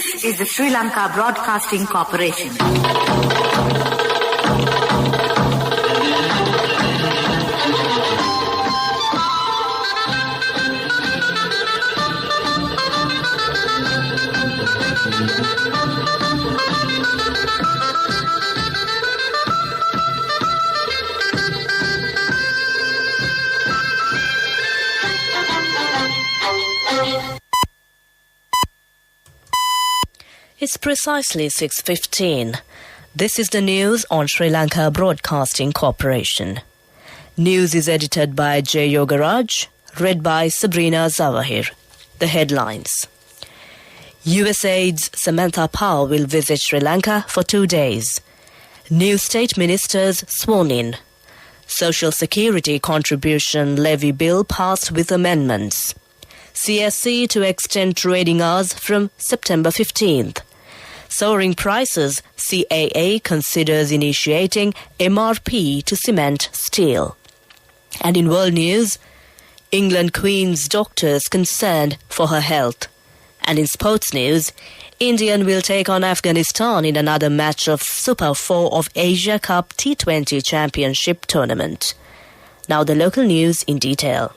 This is the Sri Lanka Broadcasting Corporation. It's precisely 6:15. This is the news on Sri Lanka Broadcasting Corporation. News is edited by J. Yogaraj, read by Sabrina Zawahir. The headlines. USAID's Samantha Power will visit Sri Lanka for 2 days. New state ministers sworn in. Social Security contribution levy bill passed with amendments. CSC to extend trading hours from September 15th. Soaring prices, CAA considers initiating MRP to cement steel. And in world news, England Queen's doctors concerned for her health. And in sports news, India will take on Afghanistan in another match of Super 4 of Asia Cup T20 Championship Tournament. Now the local news in detail.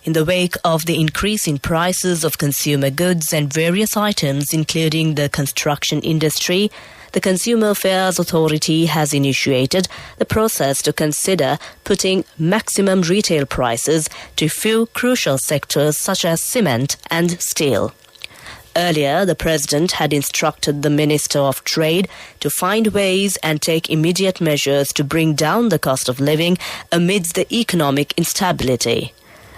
In the wake of the increase in prices of consumer goods and various items, including the construction industry, the Consumer Affairs Authority has initiated the process to consider putting maximum retail prices to few crucial sectors such as cement and steel. Earlier, the President had instructed the Minister of Trade to find ways and take immediate measures to bring down the cost of living amidst the economic instability.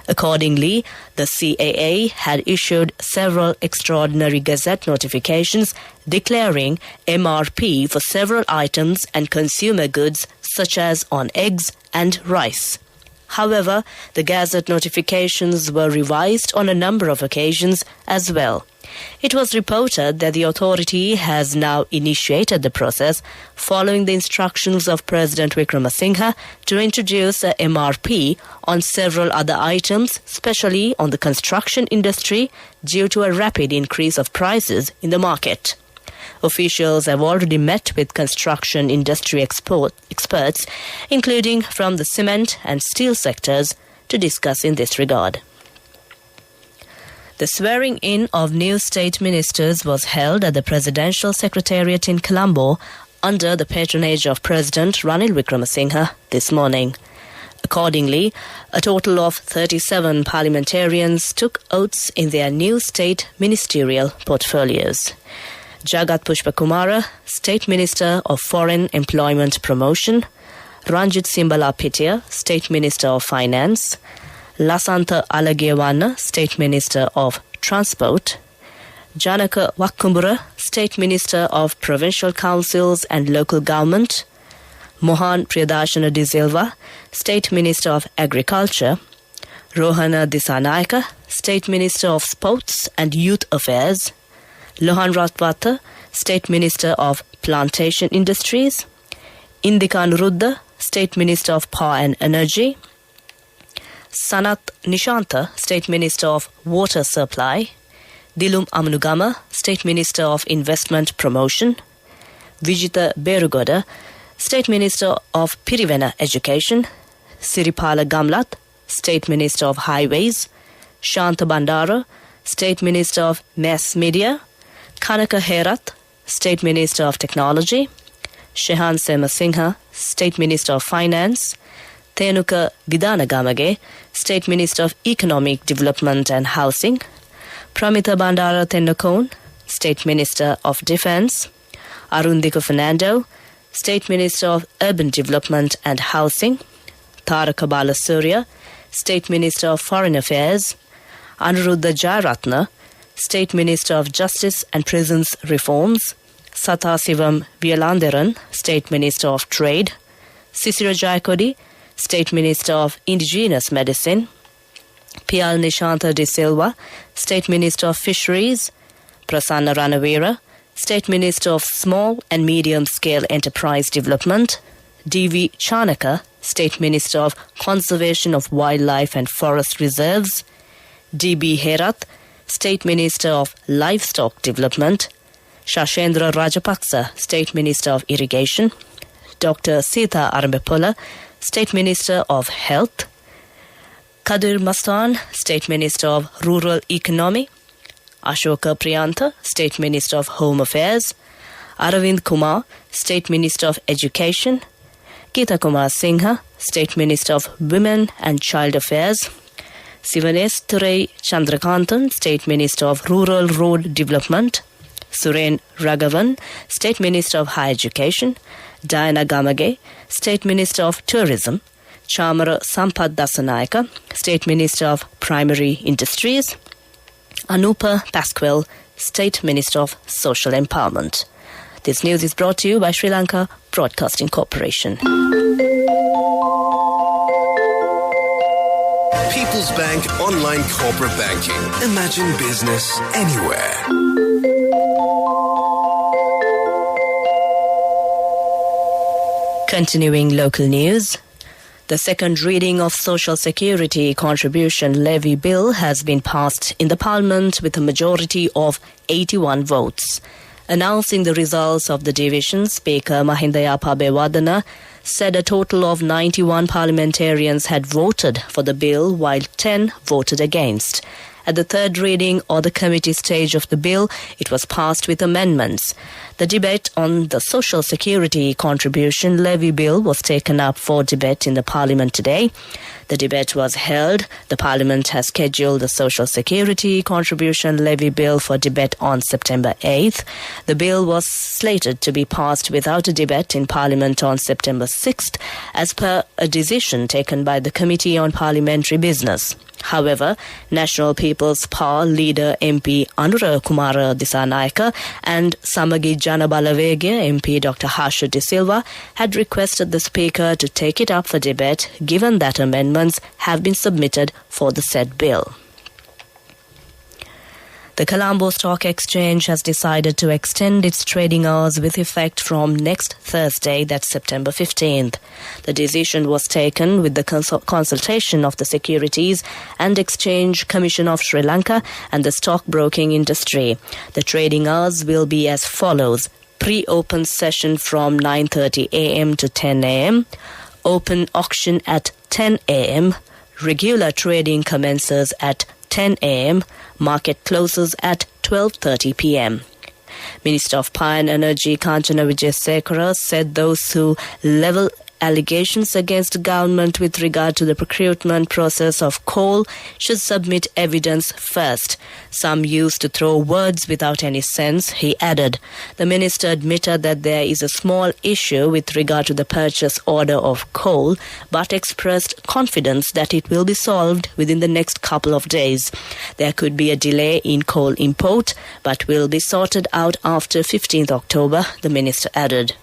Accordingly, the CAA had issued several extraordinary Gazette notifications declaring MRP for several items and consumer goods such as on eggs and rice. However, the Gazette notifications were revised on a number of occasions as well. It was reported that the authority has now initiated the process following the instructions of President Wickremesinghe to introduce a MRP on several other items, especially on the construction industry, due to a rapid increase of prices in the market. Officials have already met with construction industry experts, including from the cement and steel sectors, to discuss in this regard. The swearing-in of new state ministers was held at the Presidential Secretariat in Colombo under the patronage of President Ranil Wickremesinghe this morning. Accordingly, a total of 37 parliamentarians took oaths in their new state ministerial portfolios. Jagat Pushpakumara, State Minister of Foreign Employment Promotion, Ranjit Simbala Pitya, State Minister of Finance, Lasantha Alagewana, State Minister of Transport, Janaka Wakkumbura, State Minister of Provincial Councils and Local Government, Mohan Priyadashana De Silva, State Minister of Agriculture, Rohana Disanayaka, State Minister of Sports and Youth Affairs, Lohan Ratwata, State Minister of Plantation Industries, Indika Anuruddha, State Minister of Power and Energy, Sanat Nishanta, State Minister of Water Supply, Dilum Amanugama, State Minister of Investment Promotion, Vijita Berugoda, State Minister of Pirivena Education, Siripala Gamlat, State Minister of Highways, Shanta Bandara, State Minister of Mass Media, Kanaka Herat, State Minister of Technology, Shehan Semasinghe, State Minister of Finance, Thenuka Vidanagamage, State Minister of Economic Development and Housing, Pramita Bandara Tendakone, State Minister of Defence, Arundika Fernando, State Minister of Urban Development and Housing, Taraka Balasuriya, State Minister of Foreign Affairs, Anuruddha Jayaratna, State Minister of Justice and Prisons Reforms, Sathasivam Vyalandaran, State Minister of Trade, Sisira Jayakodi, State Minister of Indigenous Medicine, Pial Nishanta De Silva, State Minister of Fisheries, Prasanna Ranavera, State Minister of Small and Medium Scale Enterprise Development, D.V. Chanaka, State Minister of Conservation of Wildlife and Forest Reserves, D.B. Herat, State Minister of Livestock Development, Shashendra Rajapaksa, State Minister of Irrigation, Dr. Sita Arambepola, State Minister of Health, Kadir Mastan, State Minister of Rural Economy, Ashoka Priyantha, State Minister of Home Affairs, Aravind Kumar, State Minister of Education, Geeta Kumar Singha, State Minister of Women and Child Affairs, Sivanesturai Chandrakantan, State Minister of Rural Road Development, Suren Raghavan, State Minister of Higher Education, Diana Gamage, State Minister of Tourism, Chamara Sampad Dasanayaka, State Minister of Primary Industries, Anupa Pasquale, State Minister of Social Empowerment. This news is brought to you by Sri Lanka Broadcasting Corporation. People's Bank Online Corporate Banking. Imagine business anywhere. Continuing local news. The second reading of Social Security Contribution Levy Bill has been passed in the Parliament with a majority of 81 votes. Announcing the results of the division, Speaker Mahindayapa Bewardena said a total of 91 parliamentarians had voted for the bill while 10 voted against. At the third reading or the committee stage of the bill, it was passed with amendments. The debate on the Social Security Contribution Levy Bill was taken up for debate in the Parliament today. The debate was held. The Parliament has scheduled the Social Security Contribution Levy Bill for debate on September 8th. The bill was slated to be passed without a debate in Parliament on September 6th, as per a decision taken by the Committee on Parliamentary Business. However, National People's Power leader MP Anura Kumara Disanayaka and Samagi Janabalavegya MP Dr. Harsha De Silva had requested the Speaker to take it up for debate, given that amendments have been submitted for the said bill. The Colombo Stock Exchange has decided to extend its trading hours with effect from next Thursday, that's September 15th. The decision was taken with the consultation of the Securities and Exchange Commission of Sri Lanka and the stockbroking industry. The trading hours will be as follows: pre-open session from 9:30 a.m. to 10 a.m., open auction at 10 a.m., regular trading commences at 10 a.m., market closes at 12:30 p.m. Minister of Power and Energy Kanchana Wijesekara said those who level allegations against the government with regard to the procurement process of coal should submit evidence first. Some used to throw words without any sense, he added. The minister admitted that there is a small issue with regard to the purchase order of coal, but expressed confidence that it will be solved within the next couple of days. There could be a delay in coal import, but will be sorted out after 15th October, the minister added.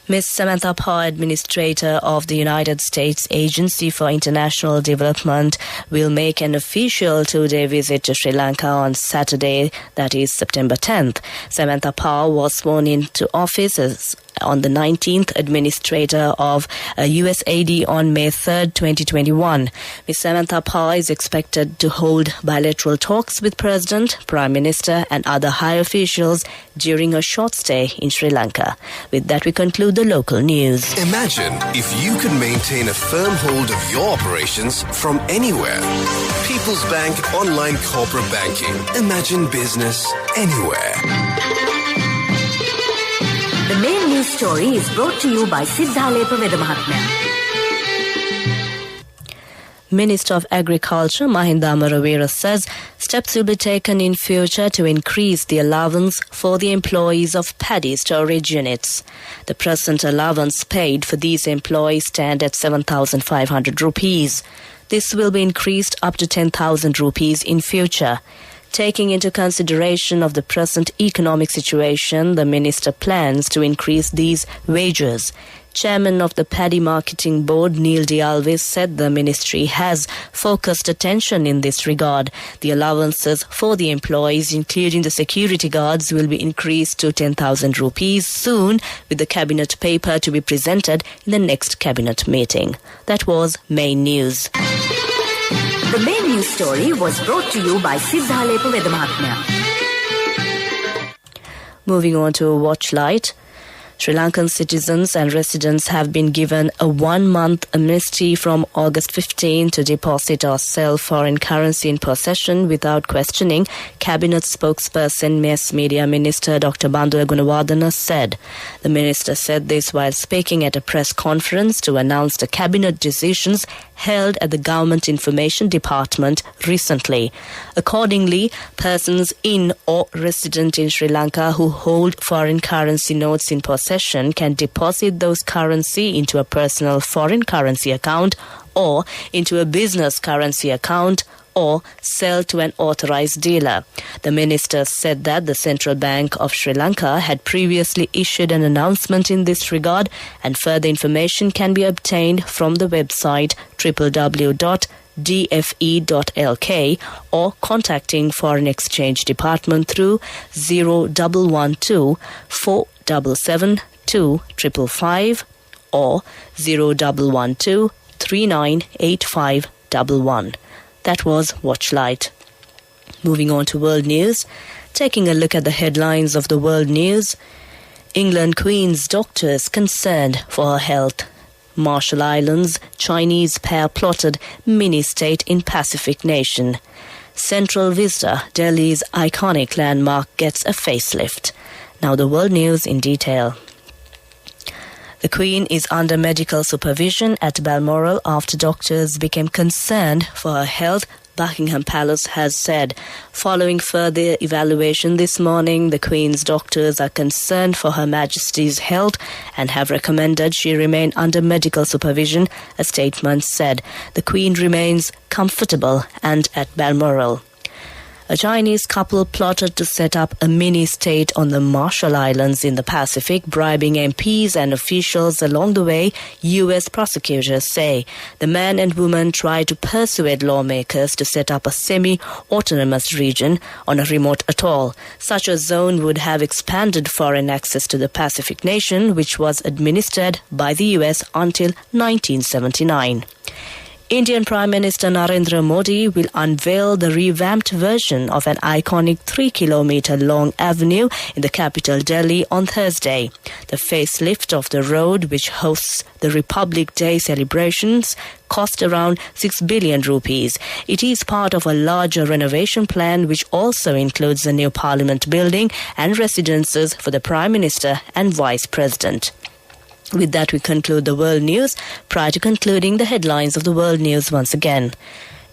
Ms. Samantha Power, Administrator of the United States Agency for International Development, will make an official two-day visit to Sri Lanka on Saturday, that is September 10th. Samantha Power was sworn into office as on the 19th Administrator of USAID on May 3rd, 2021. Ms. Samantha Power is expected to hold bilateral talks with President, Prime Minister and other high officials during a short stay in Sri Lanka. With that, we conclude the local news. Imagine if you could maintain a firm hold of your operations from anywhere. People's Bank Online Corporate Banking. Imagine business anywhere. The main news story is brought to you by Siddhalepa Vedamahatmya. Minister of Agriculture Mahinda Amaravira says steps will be taken in future to increase the allowance for the employees of paddy storage units. The present allowance paid for these employees stand at 7,500 rupees. This will be increased up to 10,000 rupees in future. Taking into consideration of the present economic situation, the minister plans to increase these wages. Chairman of the Paddy Marketing Board, Neil D'Alvis, said the ministry has focused attention in this regard. The allowances for the employees, including the security guards, will be increased to 10,000 rupees soon, with the cabinet paper to be presented in the next cabinet meeting. That was main news. The main news story was brought to you by Siddhalepa Vedamahatmya. Moving on to Watchlight. Sri Lankan citizens and residents have been given a 1-month amnesty from August 15 to deposit or sell foreign currency in possession without questioning, Cabinet spokesperson Mass Media Minister Dr. Bandula Gunawardena said. The minister said this while speaking at a press conference to announce the Cabinet decisions held at the Government Information Department recently. Accordingly, persons in or resident in Sri Lanka who hold foreign currency notes in possession can deposit those currency into a personal foreign currency account or into a business currency account or sell to an authorized dealer. The minister said that the Central Bank of Sri Lanka had previously issued an announcement in this regard, and further information can be obtained from the website www.dfe.lk or contacting Foreign Exchange Department through 0112 477 2555 or 0112 398511. That was Watchlight. Moving on to world news. Taking a look at the headlines of the world news. England Queen's doctors concerned for her health. Marshall Islands, Chinese pair plotted mini-state in Pacific nation. Central Vista, Delhi's iconic landmark, gets a facelift. Now the world news in detail. The Queen is under medical supervision at Balmoral after doctors became concerned for her health, Buckingham Palace has said. Following further evaluation this morning, the Queen's doctors are concerned for Her Majesty's health and have recommended she remain under medical supervision, a statement said. The Queen remains comfortable and at Balmoral. A Chinese couple plotted to set up a mini-state on the Marshall Islands in the Pacific, bribing MPs and officials along the way, U.S. prosecutors say. The man and woman tried to persuade lawmakers to set up a semi-autonomous region on a remote atoll. Such a zone would have expanded foreign access to the Pacific nation, which was administered by the U.S. until 1979. Indian Prime Minister Narendra Modi will unveil the revamped version of an iconic 3-kilometer-long avenue in the capital Delhi on Thursday. The facelift of the road, which hosts the Republic Day celebrations, cost around 6 billion rupees. It is part of a larger renovation plan which also includes a new Parliament building and residences for the Prime Minister and Vice President. With that, we conclude the world news. Prior to concluding, the headlines of the world news once again.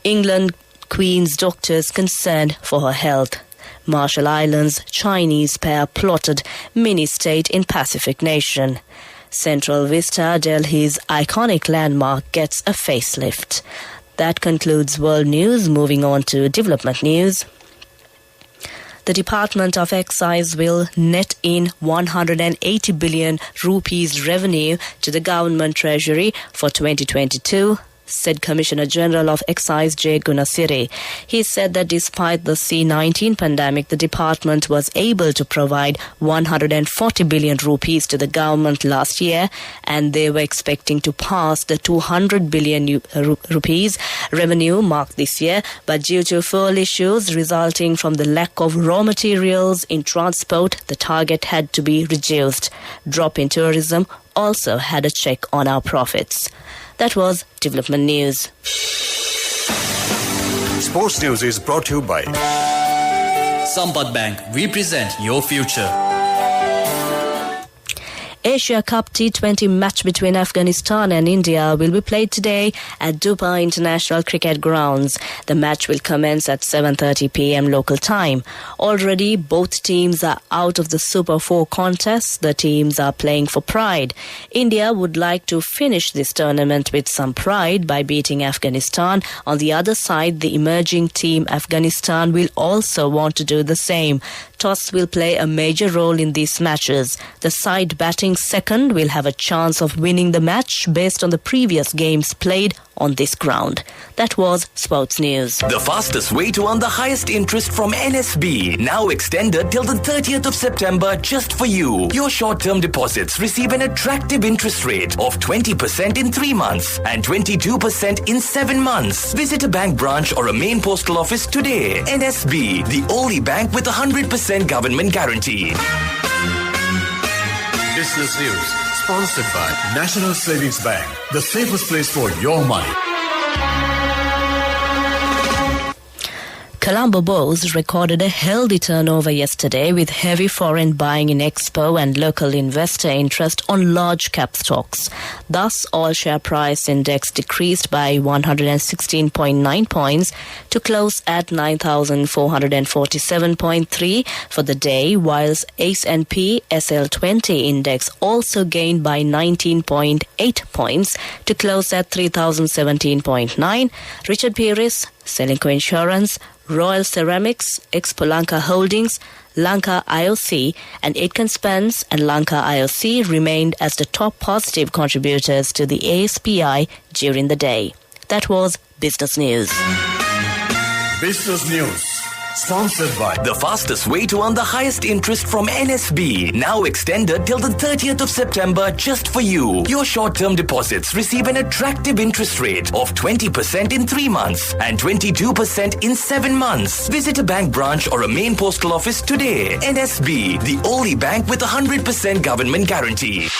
England Queen's doctors concerned for her health. Marshall Islands, Chinese pair plotted mini-state in Pacific nation. Central Vista, Delhi's iconic landmark, gets a facelift. That concludes world news. Moving on to development news. The Department of Excise will net in 180 billion rupees revenue to the government treasury for 2022, said Commissioner General of Excise J. Gunasiri. He said that despite the C-19 pandemic, the department was able to provide 140 billion rupees to the government last year, and they were expecting to pass the 200 billion rupees revenue mark this year, but due to fuel issues resulting from the lack of raw materials in transport, the target had to be reduced. Drop in tourism also had a check on our profits. That was development news. Sports news is brought to you by Sampath Bank. We present your future. Asia Cup T20 match between Afghanistan and India will be played today at Dubai International Cricket Grounds. The match will commence at 7:30 p.m. local time. Already, both teams are out of the Super 4 contest. The teams are playing for pride. India would like to finish this tournament with some pride by beating Afghanistan. On the other side, the emerging team Afghanistan will also want to do the same. Toss will play a major role in these matches. The side batting second will have a chance of winning the match based on the previous games played on this ground. That was Sports News. The fastest way to earn the highest interest from NSB, now extended till the 30th of September just for you. Your short-term deposits receive an attractive interest rate of 20% in 3 months and 22% in 7 months. Visit a bank branch or a main postal office today. NSB, the only bank with a 100% government guarantee. Business News, sponsored by National Savings Bank, the safest place for your money. Colombo Bourse recorded a healthy turnover yesterday with heavy foreign buying in Expo and local investor interest on large cap stocks. Thus, all share price index decreased by 116.9 points to close at 9,447.3 for the day, whilst S&P SL20 index also gained by 19.8 points to close at 3,017.9. Richard Peris, Selinco Insurance, Royal Ceramics, Expo Lanka Holdings, Lanka IOC and Aitken Spence and Lanka IOC remained as the top positive contributors to the ASPI during the day. That was Business News. Business News, sponsored by the fastest way to earn the highest interest from NSB, now extended till the 30th of September just for you. Your short-term deposits receive an attractive interest rate of 20% in 3 months and 22% in 7 months. Visit a bank branch or a main postal office today. NSB, the only bank with a 100% government guarantee.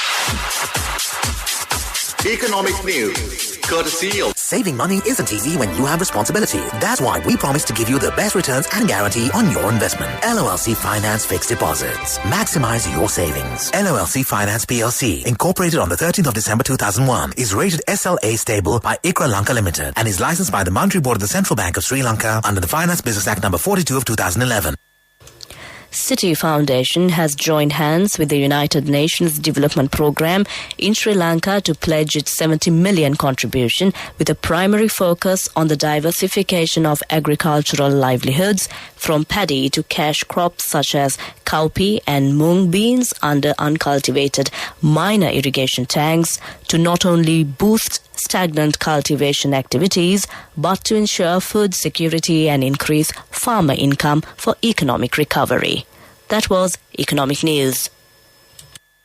Economic news, courtesy of Saving money isn't easy when you have responsibility. That's why we promise to give you the best returns and guarantee on your investment. LOLC Finance Fixed Deposits. Maximize your savings. LOLC Finance PLC, incorporated on the 13th of December 2001, is rated SLA stable by ICRA Lanka Limited and is licensed by the Monetary Board of the Central Bank of Sri Lanka under the Finance Business Act number 42 of 2011. City Foundation has joined hands with the United Nations Development Programme in Sri Lanka to pledge its 70 million contribution with a primary focus on the diversification of agricultural livelihoods from paddy to cash crops such as cowpea and mung beans under uncultivated minor irrigation tanks to not only boost stagnant cultivation activities but to ensure food security and increase farmer income for economic recovery. That was Economic News.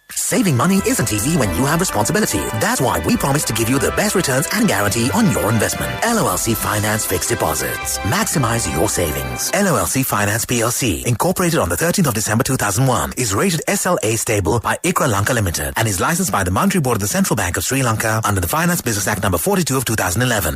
Saving money isn't easy when you have responsibility. That's why we promise to give you the best returns and guarantee on your investment. LOLC Finance Fixed Deposits. Maximize your savings. LOLC Finance PLC, incorporated on the 13th of December 2001, is rated SLA stable by ICRA Lanka Limited and is licensed by the Monetary Board of the Central Bank of Sri Lanka under the Finance Business Act number 42 of 2011.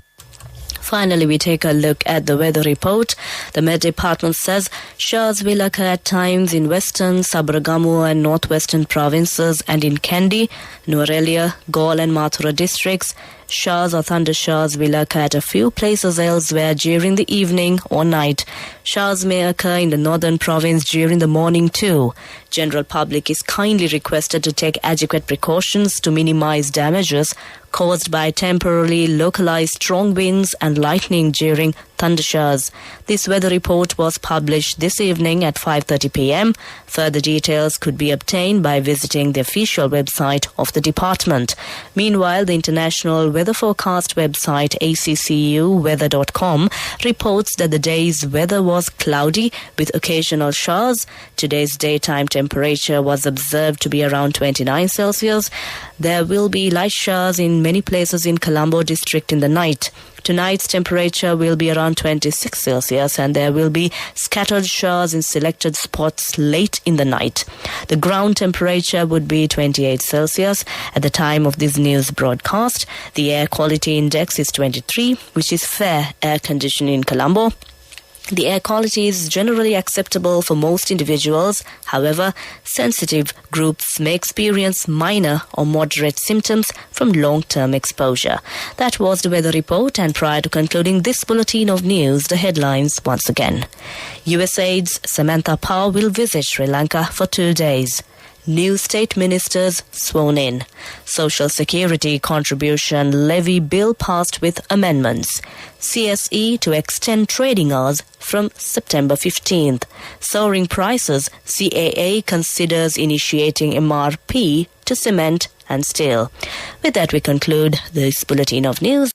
Finally, we take a look at the weather report. The Met Department says showers will occur at times in western, Sabaragamuwa and northwestern provinces and in Kandy, Nuwara, Galle and Mathura districts. Showers or thunder showers will occur at a few places elsewhere during the evening or night. Showers may occur in the northern province during the morning too. General public is kindly requested to take adequate precautions to minimize damages caused by temporarily localized strong winds and lightning during thunder showers. This weather report was published this evening at 5:30 p.m. Further details could be obtained by visiting the official website of the department. Meanwhile, the international weather forecast website accuweather.com reports that the day's weather was cloudy with occasional showers. Today's daytime temperature was observed to be around 29 Celsius. There will be light showers in many places in Colombo district in the night. Tonight's temperature will be around 26 Celsius and there will be scattered showers in selected spots late in the night. The ground temperature would be 28 Celsius at the time of this news broadcast. The air quality index is 23, which is fair air condition in Colombo. The air quality is generally acceptable for most individuals. However, sensitive groups may experience minor or moderate symptoms from long-term exposure. That was the weather report, and prior to concluding this bulletin of news, the headlines once again. USAID's Samantha Power will visit Sri Lanka for 2 days. New state ministers sworn in. Social Security contribution levy bill passed with amendments. CSE to extend trading hours from September 15th. Soaring prices, CAA considers initiating MRP to cement and steel. With that, we conclude this bulletin of news.